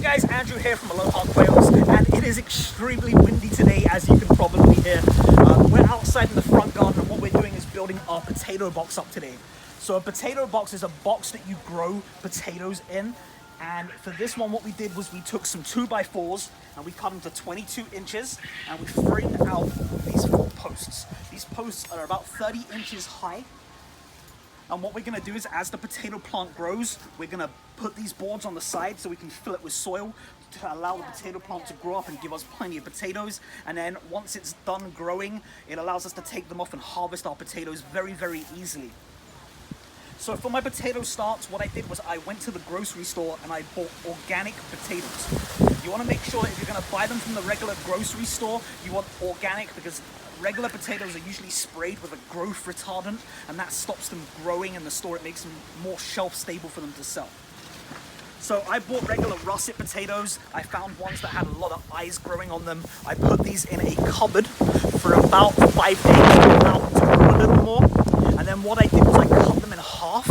guys, Andrew here from Aloha, Wales, and it is extremely windy today, as you can probably hear. We're outside in the front garden, and what we're doing is building our potato box up today. So a potato box is a box that you grow potatoes in, and for this one what we did was we took some 2x4s and we cut them to 22 inches and we framed out these 4 posts. These posts are about 30 inches high. And what we're going to do is, as the potato plant grows, we're going to put these boards on the side so we can fill it with soil to allow the potato plant to grow up and give us plenty of potatoes. And then once it's done growing, it allows us to take them off and harvest our potatoes very, very easily. So for my potato starts, what I did was I went to the grocery store and I bought organic potatoes. You want to make sure that if you're going to buy them from the regular grocery store, you want organic, because regular potatoes are usually sprayed with a growth retardant, and that stops them growing in the store. It makes them more shelf stable for them to sell. So I bought regular russet potatoes. I found ones that had a lot of eyes growing on them. I put these in a cupboard for about 5 days, about to grow a little more. And then what I did was I cut them in half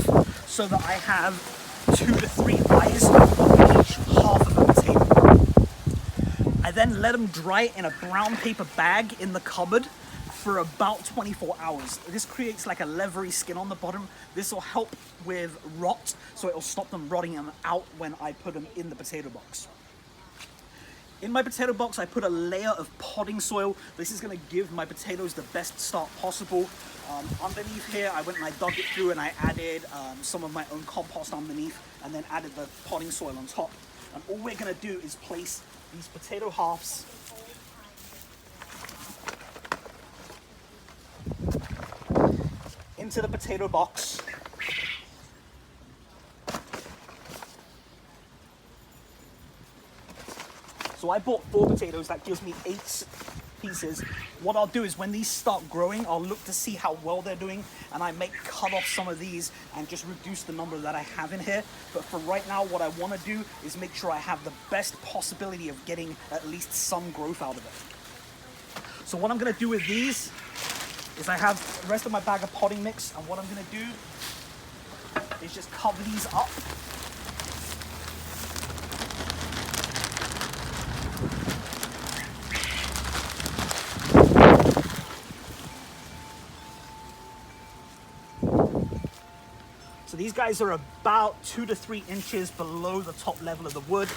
so that I have 2 to 3 eyes on each half of a potato. I then let them dry in a brown paper bag in the cupboard for about 24 hours. This creates like a leathery skin on the bottom. This will help with rot, so it will stop them rotting them out when I put them in the potato box. In my potato box, I put a layer of potting soil. This is going to give my potatoes the best start possible. Underneath here, I went and I dug it through and I added some of my own compost underneath, and then added the potting soil on top. And all we're going to do is place these potato halves into the potato box. So I bought 4 potatoes, that gives me 8 pieces. What I'll do is when these start growing, I'll look to see how well they're doing, and I may cut off some of these and just reduce the number that I have in here. But for right now, what I want to do is make sure I have the best possibility of getting at least some growth out of it. So what I'm going to do with these is I have the rest of my bag of potting mix, and what I'm going to do is just cover these up. So these guys are about 2 to 3 inches below the top level of the wood.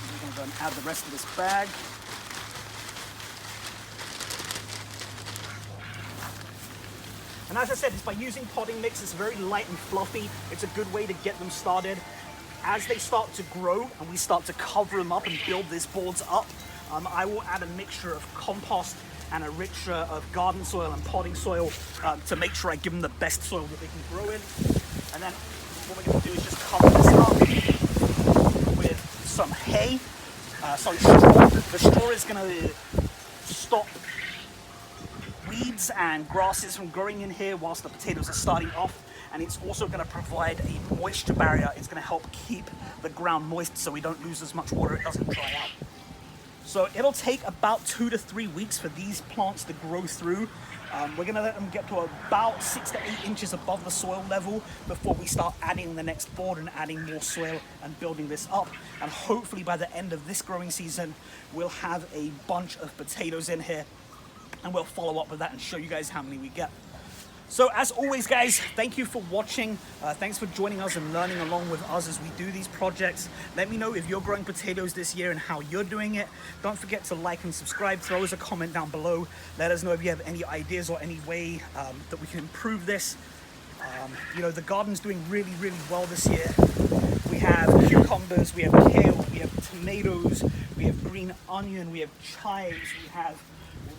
I'm going to go and add the rest of this bag. And as I said, it's by using potting mix. It's very light and fluffy. It's a good way to get them started. As they start to grow and we start to cover them up and build these boards up, I will add a mixture of compost and a mixture of garden soil and potting soil to make sure I give them the best soil that they can grow in. And then what we're going to do is just cover this up with some hay, some straw. The straw is going to stop weeds and grasses from growing in here whilst the potatoes are starting off, and it's also going to provide a moisture barrier. It's going to help keep the ground moist so we don't lose as much water, it doesn't dry out. So it'll take about 2 to 3 weeks for these plants to grow through. We're going to let them get to about 6 to 8 inches above the soil level before we start adding the next board and adding more soil and building this up. And hopefully by the end of this growing season, we'll have a bunch of potatoes in here, and we'll follow up with that and show you guys how many we get. So as always, guys, thank you for watching. Thanks for joining us and learning along with us as we do these projects. Let me know if you're growing potatoes this year and how you're doing it. Don't forget to like and subscribe. Throw us a comment down below. Let us know if you have any ideas or any way that we can improve this. You know, the garden's doing really, really well this year. We have cucumbers, we have kale, we have tomatoes, we have green onion, we have chives, we have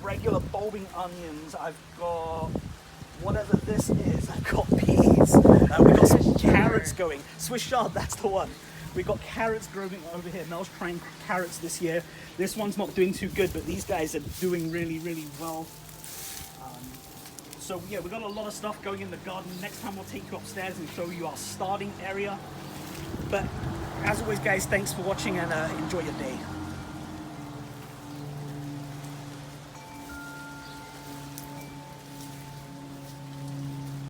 regular bulbing onions. I've got whatever this is. I've got peas. We've got some carrots going. Swiss chard, that's the one. We've got carrots growing over here. Mel's trying carrots this year. This one's not doing too good, but these guys are doing really, really well. So yeah, we've got a lot of stuff going in the garden. Next time we'll take you upstairs and show you our starting area. But as always, guys, thanks for watching, and enjoy your day.